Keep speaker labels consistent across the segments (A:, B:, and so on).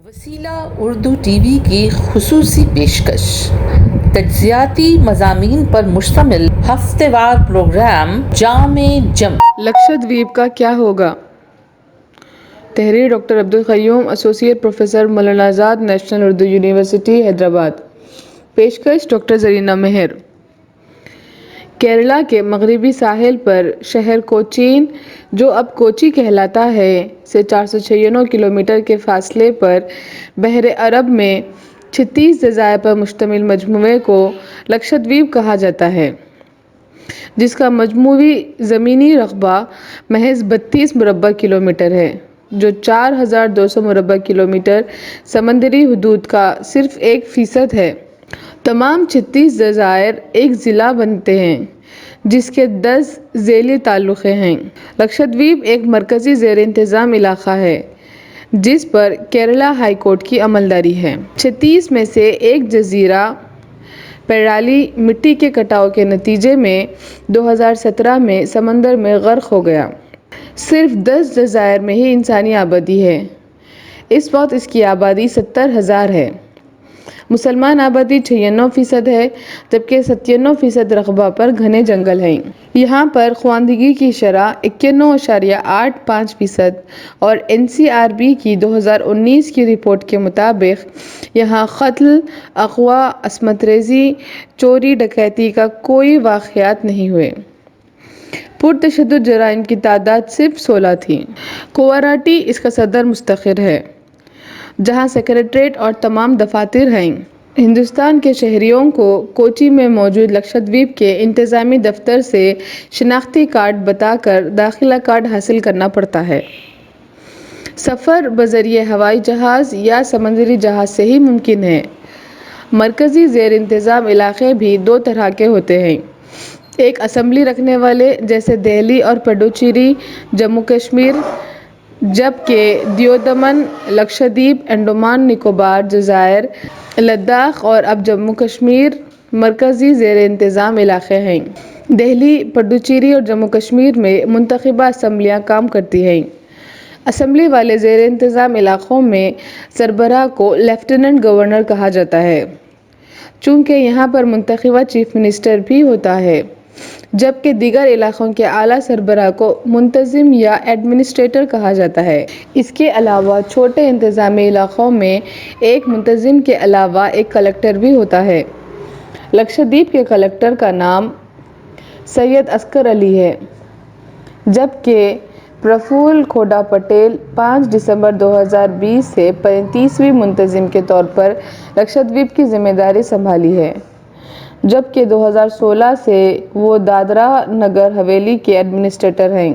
A: وسیلہ Urdu T V کی خصوصی پیشکش، تجزیاتی مضامین پر مشتمل ہفتہ وار پروگرام جام جم۔
B: لکشدویپ کا کیا ہوگا؟ تحریر ڈاکٹر عبدالقیوم، ایسوسی at professor, Maulana Azad national Urdu university Hyderabad. پیشکش ڈاکٹر زرینہ مہر۔ کیرالہ کے مغربی ساحل پر شہر کوچین، جو اب کوچی کہلاتا ہے، سے 496 کلومیٹر کے فاصلے پر بحر عرب میں 36 جزائر پر مشتمل مجموعے کو لکشدویپ کہا جاتا ہے، جس کا مجموعی زمینی رقبہ محض 32 مربع کلومیٹر ہے، جو 4200 مربع کلومیٹر سمندری حدود کا صرف 1% ہے۔ تمام 36 جزائر ایک ضلع بناتے ہیں، جس کے 10 ذیلی تعلقے ہیں۔ لکشدویپ ایک مرکزی زیر انتظام علاقہ ہے، جس پر کیرالہ ہائی کورٹ کی عملداری ہے۔ 36 میں سے ایک جزیرہ پیرالی مٹی کے کٹاؤ کے نتیجے میں 2017 میں سمندر میں غرق ہو گیا۔ صرف 10 جزائر میں ہی انسانی آبادی ہے۔ اس وقت اس کی آبادی 70,000 ہے۔ مسلمان آبادی 96% ہے، جبکہ 97% رقبہ پر گھنے جنگل ہیں۔ یہاں پر خواندگی کی شرح 91.85% اور NCRB کی 2019 کی رپورٹ کے مطابق یہاں قتل، اغوا، عصمت ریزی، چوری ڈکیتی کا کوئی واقعات نہیں ہوئے۔ پرتشدد جرائم کی تعداد صرف 16 تھی۔ گوہاٹی اس کا صدر مستقر ہے، جہاں سکریٹریٹ اور تمام دفاتر ہیں۔ ہندوستان کے شہریوں کو کوچی میں موجود لکشدویپ کے انتظامی دفتر سے شناختی کارڈ بتا کر داخلہ کارڈ حاصل کرنا پڑتا ہے۔ سفر بذریعہ ہوائی جہاز یا سمندری جہاز سے ہی ممکن ہے۔ مرکزی زیر انتظام علاقے بھی دو طرح کے ہوتے ہیں: ایک اسمبلی رکھنے والے، جیسے دہلی اور پڈوچیری جموں کشمیر، جبکہ دیو دمن، لکشدیپ، انڈمان نکوبار جزائر، لداخ اور اب جموں کشمیر مرکزی زیر انتظام علاقے ہیں۔ دہلی، پڈوچیری اور جموں کشمیر میں منتخبہ اسمبلیاں کام کرتی ہیں۔ اسمبلی والے زیر انتظام علاقوں میں سربراہ کو لیفٹیننٹ گورنر کہا جاتا ہے، چونکہ یہاں پر منتخبہ چیف منسٹر بھی ہوتا ہے، جبکہ دیگر علاقوں کے اعلیٰ سربراہ کو منتظم یا ایڈمنسٹریٹر کہا جاتا ہے۔ اس کے علاوہ چھوٹے انتظامی علاقوں میں ایک منتظم کے علاوہ ایک کلکٹر بھی ہوتا ہے۔ لکشدیپ کے کلکٹر کا نام سید اصغر علی ہے، جبکہ پرفل کھوڈا پٹیل 5 دسمبر 2020 سے 35ویں منتظم کے طور پر لکشدویپ کی ذمہ داری سنبھالی ہے، جبکہ 2016 سے وہ دادرا نگر حویلی کے ایڈمنسٹریٹر ہیں۔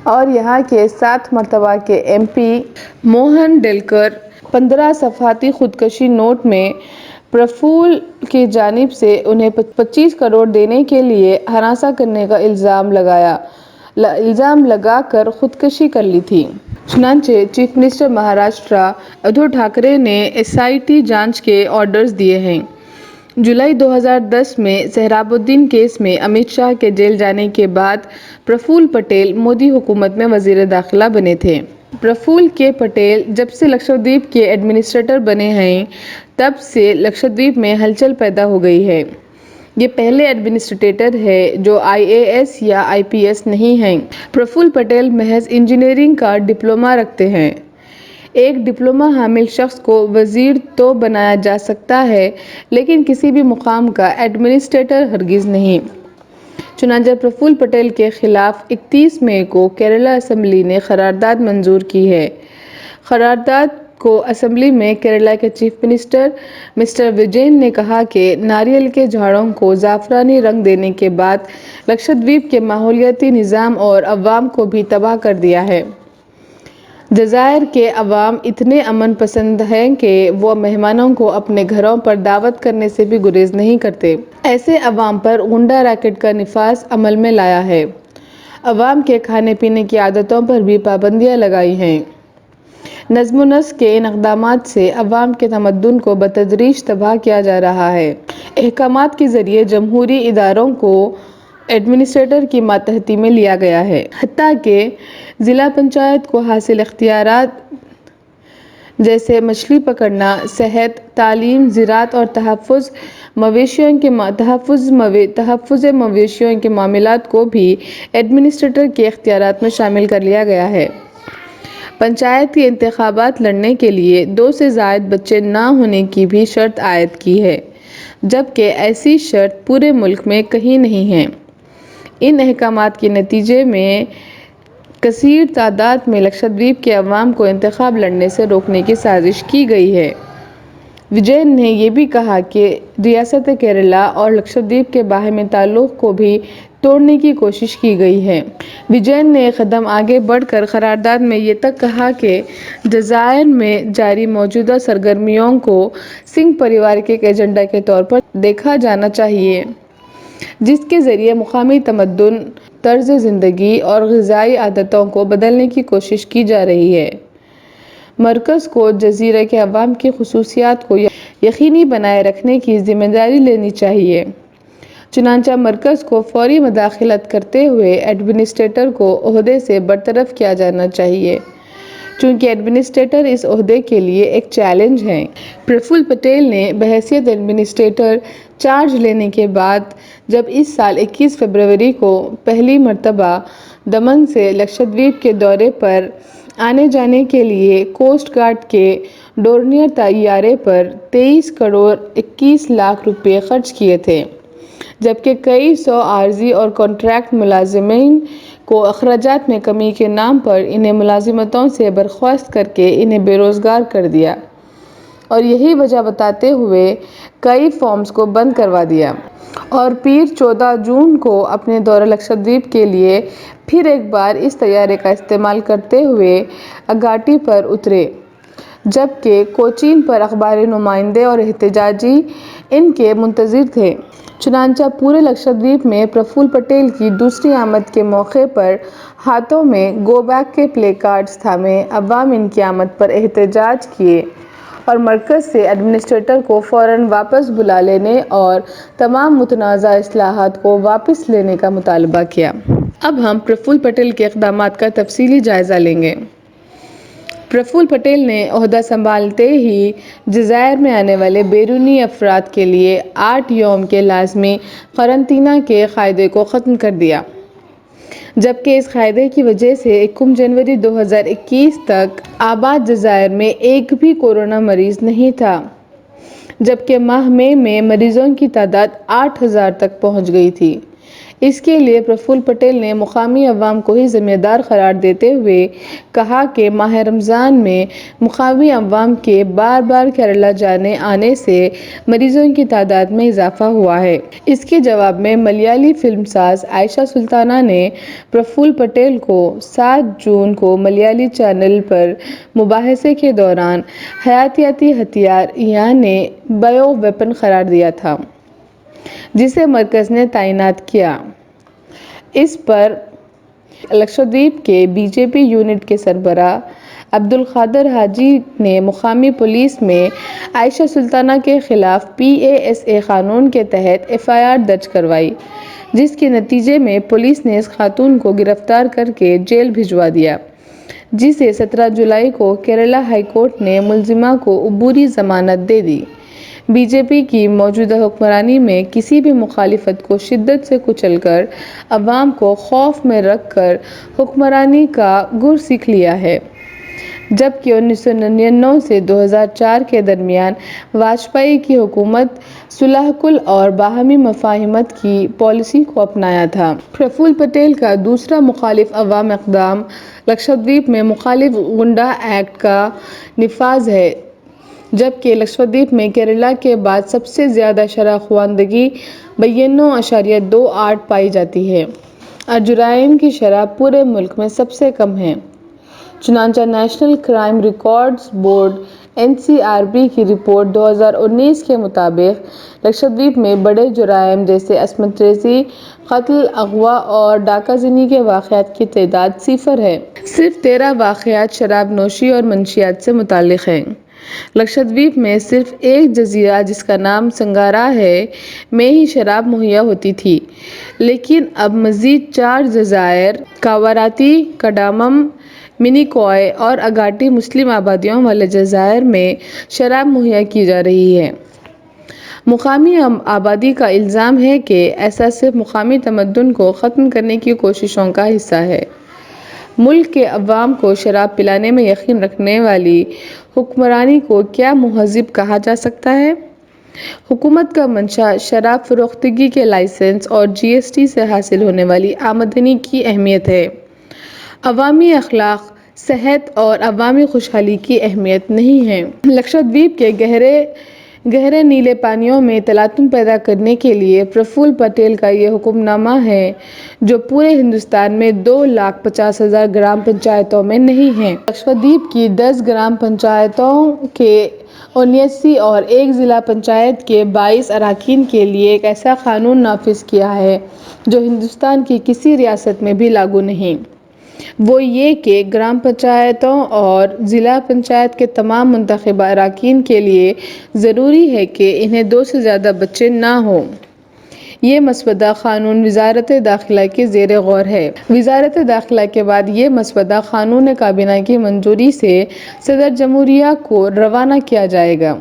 B: اور یہاں کے 7 مرتبہ کے MP موہن ڈیلکر 15 صفحاتی خودکشی نوٹ میں پرفل کی جانب سے انہیں 25 کروڑ دینے کے لیے ہراساں کرنے کا الزام لگا کر خودکشی کر لی تھی۔ چنانچہ چیف منسٹر مہاراشٹر ادھو ٹھاکرے نے SIT جانچ کے آرڈرز دیے ہیں۔ جولائی 2010 میں سہراب الدین کیس میں امت شاہ کے جیل جانے کے بعد پرفل پٹیل مودی حکومت میں وزیر داخلہ بنے تھے۔ پرفل کے پٹیل جب سے لکشدویپ کے ایڈمنسٹریٹر بنے ہیں، تب سے لکشدویپ میں ہلچل پیدا ہو گئی ہے۔ یہ پہلے ایڈمنسٹریٹر ہیں جو IAS یا IPS نہیں ہیں۔ پرفل پٹیل محض انجینئرنگ کا ڈپلومہ رکھتے ہیں۔ ایک ڈپلومہ حامل شخص کو وزیر تو بنایا جا سکتا ہے، لیکن کسی بھی مقام کا ایڈمنسٹریٹر ہرگز نہیں۔ چنانچہ پرفل پٹیل کے خلاف 31 مئی کو کیرالہ اسمبلی نے قرارداد منظور کی ہے۔ قرارداد کو اسمبلی میں کیرالہ کے چیف منسٹر مسٹر وجین نے کہا کہ ناریل کے جھاڑوں کو زعفرانی رنگ دینے کے بعد لکشدویپ کے ماحولیاتی نظام اور عوام کو بھی تباہ کر دیا ہے۔ جزائر کے عوام اتنے امن پسند ہیں کہ وہ مہمانوں کو اپنے گھروں پر دعوت کرنے سے بھی گریز نہیں کرتے۔ ایسے عوام پر غنڈہ ریکٹ کا نفاذ عمل میں لایا ہے۔ عوام کے کھانے پینے کی عادتوں پر بھی پابندیاں لگائی ہیں۔ نظم و نسق کے ان اقدامات سے عوام کے تمدن کو بتدریج تباہ کیا جا رہا ہے۔ احکامات کے ذریعے جمہوری اداروں کو ایڈمنسٹریٹر کی ماتحتی میں لیا گیا ہے، حتیٰ کہ ضلع پنچایت کو حاصل اختیارات جیسے مچھلی پکڑنا، صحت، تعلیم، زراعت اور تحفظ مویشیوں کے معاملات کو بھی ایڈمنسٹریٹر کے اختیارات میں شامل کر لیا گیا ہے۔ پنچایتی انتخابات لڑنے کے لیے 2 سے زائد بچے نہ ہونے کی بھی شرط عائد کی ہے، جبکہ ایسی شرط پورے ملک میں کہیں نہیں ہے۔ ان احکامات کے نتیجے میں کثیر تعداد میں لکشدیپ کے عوام کو انتخاب لڑنے سے روکنے کی سازش کی گئی ہے۔ وجین نے یہ بھی کہا کہ ریاست کیرالہ اور لکشدیپ کے باہمی تعلق کو بھی توڑنے کی کوشش کی گئی ہے۔ وجین نے ایک قدم آگے بڑھ کر قرارداد میں یہ تک کہا کہ جزائر میں جاری موجودہ سرگرمیوں کو سنگھ پریوار کے ایک ایجنڈا کے طور پر دیکھا جانا چاہیے، جس کے ذریعے مقامی تمدن، طرز زندگی اور غذائی عادتوں کو بدلنے کی کوشش کی جا رہی ہے۔ مرکز کو جزیرے کے عوام کی خصوصیات کو یقینی بنائے رکھنے کی ذمہ داری لینی چاہیے۔ چنانچہ مرکز کو فوری مداخلت کرتے ہوئے ایڈمنسٹریٹر کو عہدے سے برطرف کیا جانا چاہیے، چونکہ ایڈمنسٹریٹر اس عہدے کے لیے ایک چیلنج ہیں۔ پرفل پٹیل نے بحیثیت ایڈمنسٹریٹر چارج لینے کے بعد جب اس سال 21 فروری کو پہلی مرتبہ دمن سے لکشدیپ کے دورے پر آنے جانے کے لیے کوسٹ گارڈ کے ڈورنیئر طیارے پر 23 کروڑ 21 لاکھ روپے خرچ کیے تھے، جبکہ کئی سو عارضی اور کنٹریکٹ ملازمین کو اخراجات میں کمی کے نام پر انہیں ملازمتوں سے برخاست کر کے انہیں بے روزگار کر دیا اور یہی وجہ بتاتے ہوئے کئی فارمز کو بند کروا دیا، اور پیر 14 جون کو اپنے دورہ لکشدیپ کے لیے پھر ایک بار اس طیارے کا استعمال کرتے ہوئے اگاٹی پر اترے، جبکہ کوچین پر اخباری نمائندے اور احتجاجی ان کے منتظر تھے۔ چنانچہ پورے لکشدیپ میں پرفل پٹیل کی دوسری آمد کے موقع پر ہاتھوں میں گو بیک کے پلے کارڈز تھامے عوام ان کی آمد پر احتجاج کیے اور مرکز سے ایڈمنسٹریٹر کو فوراً واپس بلا لینے اور تمام متنازع اصلاحات کو واپس لینے کا مطالبہ کیا۔ اب ہم پرفل پٹیل کے اقدامات کا تفصیلی جائزہ لیں گے۔ پرفل پٹیل نے عہدہ سنبھالتے ہی جزائر میں آنے والے بیرونی افراد کے لیے 8 یوم کے لازمی قرنطینہ کے قاعدے کو ختم کر دیا، جبکہ اس قاعدے کی وجہ سے 1 جنوری 2021 تک آباد جزائر میں ایک بھی کورونا مریض نہیں تھا، جبکہ ماہ مئی میں مریضوں کی تعداد 8,000 تک پہنچ گئی تھی۔ اس کے لیے پرفل پٹیل نے مقامی عوام کو ہی ذمہ دار قرار دیتے ہوئے کہا کہ ماہ رمضان میں مقامی عوام کے بار بار کیرالہ جانے آنے سے مریضوں کی تعداد میں اضافہ ہوا ہے۔ اس کے جواب میں ملیالی فلم ساز عائشہ سلطانہ نے پرفل پٹیل کو 7 جون کو ملیالی چینل پر مباحثے کے دوران حیاتیاتی ہتھیار یعنی بائیو ویپن قرار دیا تھا، جسے مرکز نے تعینات کیا۔ اس پر لکشدیپ کے بی جے پی یونٹ کے سربراہ عبدالقادر حاجی نے مقامی پولیس میں عائشہ سلطانہ کے خلاف PASA قانون کے تحت FIR درج کروائی، جس کے نتیجے میں پولیس نے اس خاتون کو گرفتار کر کے جیل بھجوا دیا، جسے 17 جولائی کو کیرالہ ہائی کورٹ نے ملزمہ کو عبوری ضمانت دے دی۔ بی جے پی کی موجودہ حکمرانی میں کسی بھی مخالفت کو شدت سے کچل کر عوام کو خوف میں رکھ کر حکمرانی کا گر سیکھ لیا ہے، جبکہ 1999 سے 2004 کے درمیان واجپئی کی حکومت صلح کل اور باہمی مفاہمت کی پالیسی کو اپنایا تھا۔ پرفل پٹیل کا دوسرا مخالف عوام اقدام لکشدیپ میں مخالف گنڈا ایکٹ کا نفاذ ہے، جبکہ لکشدیپ میں کیرالہ کے بعد سب سے زیادہ شرح خواندگی 92.28 پائی جاتی ہے اور جرائم کی شرح پورے ملک میں سب سے کم ہے۔ چنانچہ national crime records board NCRB کی رپورٹ 2019 کے مطابق لکشدیپ میں بڑے جرائم جیسے عصمت ریزی، قتل، اغوا اور ڈاکہ زنی کے واقعات کی تعداد 0 ہے۔ صرف 13 واقعات شراب نوشی اور منشیات سے متعلق ہیں۔ لکشدیپ میں صرف ایک جزیرہ جس کا نام سنگارا ہے میں ہی شراب مہیا ہوتی تھی، لیکن اب مزید 4 جزائر کاواراتی، کڈامم، منیکوائے اور اگاٹی مسلم آبادیوں والے جزائر میں شراب مہیا کی جا رہی ہے۔ مقامی آبادی کا الزام ہے کہ ایسا صرف مقامی تمدن کو ختم کرنے کی کوششوں کا حصہ ہے۔ ملک کے عوام کو شراب پلانے میں یقین رکھنے والی حکمرانی کو کیا مہذب کہا جا سکتا ہے؟ حکومت کا منشا شراب فروختگی کے لائسنس اور جی ایس ٹی سے حاصل ہونے والی آمدنی کی اہمیت ہے، عوامی اخلاق، صحت اور عوامی خوشحالی کی اہمیت نہیں ہے۔ لکشدیپ کے گہرے نیلے پانیوں میں تلاطم پیدا کرنے کے لیے پرفل پٹیل کا یہ حکم نامہ ہے، جو پورے ہندوستان میں 2,50,000 گرام پنچایتوں میں نہیں ہے۔ لکشدیپ کی 10 گرام پنچایتوں کے 79 اور ایک ضلع پنچایت کے 22 اراکین کے لیے ایک ایسا قانون نافذ کیا ہے جو ہندوستان کی کسی ریاست میں بھی لاگو نہیں۔ وہ یہ کہ گرام پنچایتوں اور ضلع پنچایت کے تمام منتخبہ اراکین کے لیے ضروری ہے کہ انہیں 2 سے زیادہ بچے نہ ہوں۔ یہ مسودہ قانون وزارت داخلہ کے زیر غور ہے۔ وزارت داخلہ کے بعد یہ مسودہ قانون کابینہ کی منظوری سے صدر جمہوریہ کو روانہ کیا جائے گا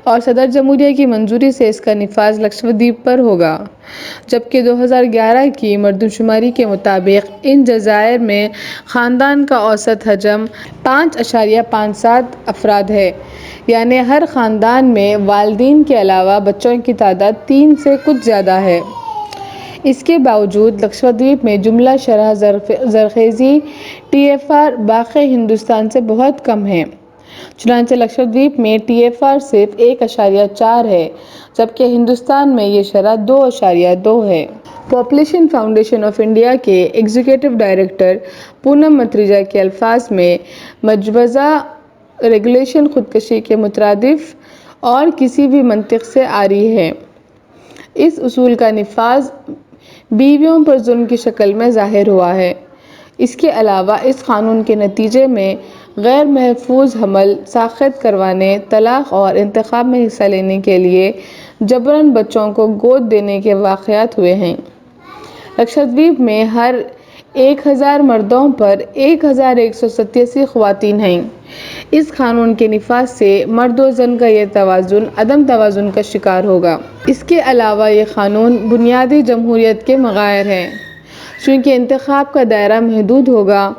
B: اور صدر جمہوریہ کی منظوری سے اس کا نفاذ لکشدیپ پر ہوگا، جبکہ 2011 کی مردم شماری کے مطابق ان جزائر میں خاندان کا اوسط حجم 5.57 افراد ہے، یعنی ہر خاندان میں والدین کے علاوہ بچوں کی تعداد 3 سے کچھ زیادہ ہے۔ اس کے باوجود لکشدیپ میں جملہ شرح زرخیزی ٹی ایف آر باقی ہندوستان سے بہت کم ہے۔ چنانچہ لکشدیپ میں ٹی ایف آر صرف 1.4 ہے، جبکہ ہندوستان میں یہ شرح 2.2 ہے۔ پاپولیشن فاؤنڈیشن آف انڈیا کے ایگزیکٹو ڈائریکٹر پونم ماتریجا کے الفاظ میں مجوزہ ریگولیشن خودکشی کے مترادف اور کسی بھی منطق سے عاری ہے۔ اس اصول کا نفاذ بیویوں پر ظلم کی شکل میں ظاہر ہوا ہے۔ اس کے علاوہ اس قانون کے نتیجے میں غیر محفوظ حمل ساقط کروانے، طلاق اور انتخاب میں حصہ لینے کے لیے جبراً بچوں کو گود دینے کے واقعات ہوئے ہیں۔ لکشدیپ میں ہر 1,000 مردوں پر 1,187 خواتین ہیں۔ اس قانون کے نفاذ سے مرد و زن کا یہ توازن عدم توازن کا شکار ہوگا۔ اس کے علاوہ یہ قانون بنیادی جمہوریت کے مغائر ہے، چونکہ انتخاب کا دائرہ محدود ہوگا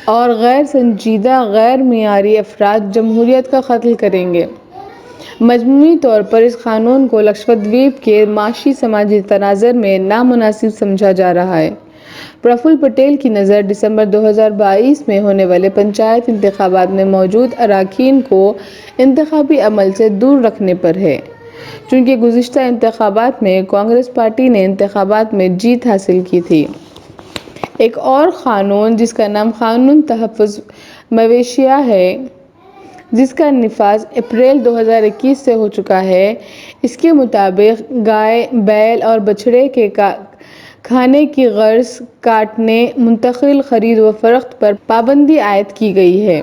B: اور غیر سنجیدہ غیر معیاری افراد جمہوریت کا قتل کریں گے۔ مجموعی طور پر اس قانون کو لکشدیپ کے معاشی سماجی تناظر میں نامناسب سمجھا جا رہا ہے۔ پرفل پٹیل کی نظر دسمبر 2022 میں ہونے والے پنچایت انتخابات میں موجود اراکین کو انتخابی عمل سے دور رکھنے پر ہے، چونکہ گزشتہ انتخابات میں کانگریس پارٹی نے انتخابات میں جیت حاصل کی تھی۔ ایک اور قانون جس کا نام قانون تحفظ مویشیاں ہے، جس کا نفاذ اپریل 2021 سے ہو چکا ہے، اس کے مطابق گائے، بیل اور بچھڑے کے کھانے کی غرض، کاٹنے، منتقل، خرید و فروخت پر پابندی عائد کی گئی ہے۔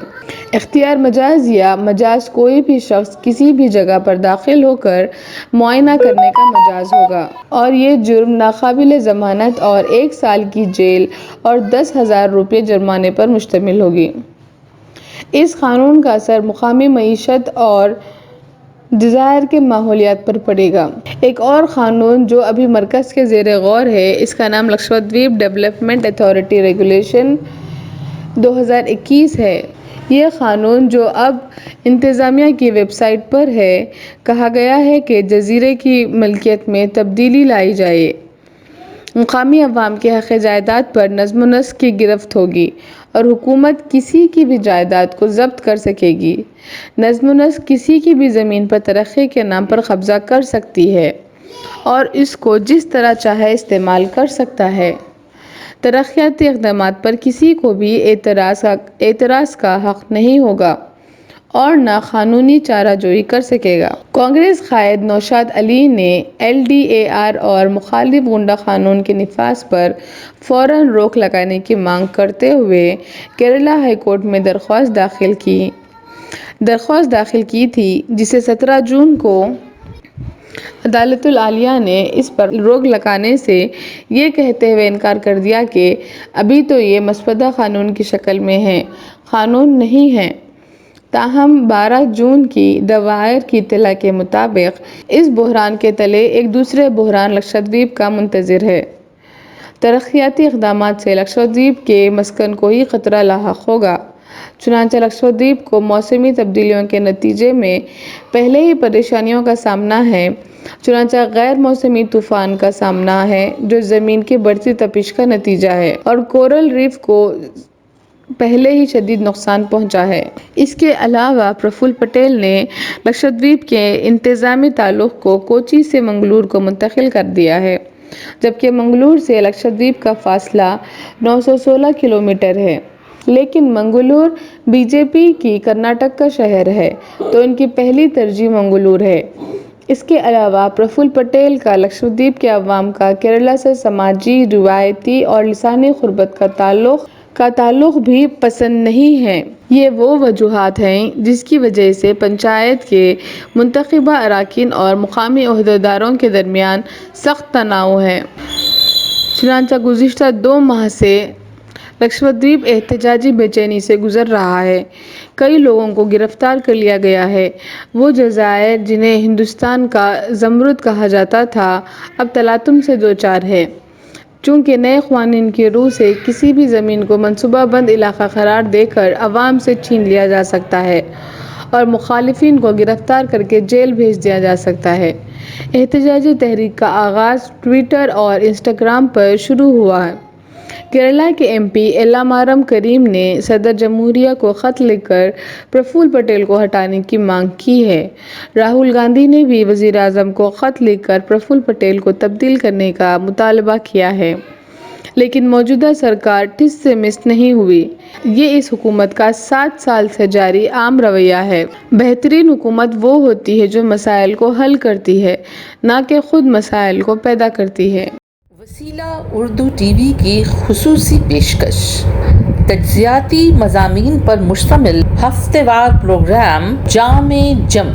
B: اختیار مجاز یا مجاز کوئی بھی شخص کسی بھی جگہ پر داخل ہو کر معائنہ کرنے کا مجاز ہوگا، اور یہ جرم ناقابل ضمانت اور 1 سال کی جیل اور 10,000 روپے جرمانے پر مشتمل ہوگی۔ اس قانون کا اثر مقامی معیشت اور جزائر کے ماحولیات پر پڑے گا۔ ایک اور قانون جو ابھی مرکز کے زیر غور ہے، اس کا نام لکشدیپ ڈیولپمنٹ اتھارٹی ریگولیشن 2021 ہے۔ یہ قانون جو اب انتظامیہ کی ویب سائٹ پر ہے، کہا گیا ہے کہ جزیرے کی ملکیت میں تبدیلی لائی جائے، مقامی عوام کے حق جائیداد پر نظم و نسق کی گرفت ہوگی اور حکومت کسی کی بھی جائیداد کو ضبط کر سکے گی۔ نظم و نسق کسی کی بھی زمین پر ترقی کے نام پر قبضہ کر سکتی ہے اور اس کو جس طرح چاہے استعمال کر سکتا ہے۔ ترقیاتی اقدامات پر کسی کو بھی اعتراض کا حق نہیں ہوگا اور نہ قانونی چارہ جوئی کر سکے گا۔ کانگریس قائد نوشاد علی نے ایل ڈی اے آر اور مخالف غنڈہ قانون کے نفاذ پر فوراً روک لگانے کی مانگ کرتے ہوئے کیرالہ ہائی کورٹ میں درخواست داخل کی تھی، جسے 17 جون کو عدالت العالیہ نے اس پر روک لگانے سے یہ کہتے ہوئے انکار کر دیا کہ ابھی تو یہ مسودہ قانون کی شکل میں ہے، قانون نہیں ہے۔ تاہم 12 جون کی دوائر کی اطلاع کے مطابق اس بحران کے تلے ایک دوسرا بحران لکشدیپ کا منتظر ہے۔ ترقیاتی اقدامات سے لکشدیپ کے مسکن کو ہی خطرہ لاحق ہوگا۔ چنانچہ لکشدیپ کو موسمی تبدیلیوں کے نتیجے میں پہلے ہی پریشانیوں کا سامنا ہے، چنانچہ غیر موسمی طوفان کا سامنا ہے جو زمین کی بڑھتی تپش کا نتیجہ ہے اور کورل ریف کو پہلے ہی شدید نقصان پہنچا ہے۔ اس کے علاوہ پرفل پٹیل نے لکشدیپ کے انتظامی تعلق کو کوچی سے منگلور کو منتقل کر دیا ہے، جبکہ منگلور سے لکشدیپ کا فاصلہ 916 کلومیٹر ہے۔ لیکن منگلور بی جے پی کی کرناٹک کا شہر ہے تو ان کی پہلی ترجیح منگلور ہے۔ اس کے علاوہ پرفل پٹیل کا لکشدیپ کے عوام کا کیرالہ سے سماجی، روایتی اور لسانی قربت کا تعلق بھی پسند نہیں ہے۔ یہ وہ وجوہات ہیں جس کی وجہ سے پنچایت کے منتخبہ اراکین اور مقامی عہدیداروں کے درمیان سخت تناؤ ہے۔ چنانچہ گزشتہ 2 ماہ سے لکشدیپ احتجاجی بے چینی سے گزر رہا ہے۔ کئی لوگوں کو گرفتار کر لیا گیا ہے۔ وہ جزائر جنہیں ہندوستان کا زمرد کہا جاتا تھا اب تلاطم سے دوچار ہے، چونکہ نئے قوانین کی روح سے کسی بھی زمین کو منصوبہ بند علاقہ قرار دے کر عوام سے چھین لیا جا سکتا ہے اور مخالفین کو گرفتار کر کے جیل بھیج دیا جا سکتا ہے۔ احتجاجی تحریک کا آغاز ٹویٹر اور انسٹاگرام پر شروع ہوا ہے۔ کیرالہ کے ایم پی ایلامارم کریم نے صدر جمہوریہ کو خط لکھ کر پرفل پٹیل کو ہٹانے کی مانگ کی ہے۔ راہل گاندھی نے بھی وزیر اعظم کو خط لکھ کر پرفل پٹیل کو تبدیل کرنے کا مطالبہ کیا ہے، لیکن موجودہ سرکار ٹس سے مس نہیں ہوئی۔ یہ اس حکومت کا 7 سال سے جاری عام رویہ ہے۔ بہترین حکومت وہ ہوتی ہے جو مسائل کو حل کرتی ہے، نہ کہ خود مسائل کو پیدا کرتی ہے۔
A: وسیلہ اردو ٹی وی کی خصوصی پیشکش، تجزیاتی مضامین پر مشتمل ہفتہ وار پروگرام جام جم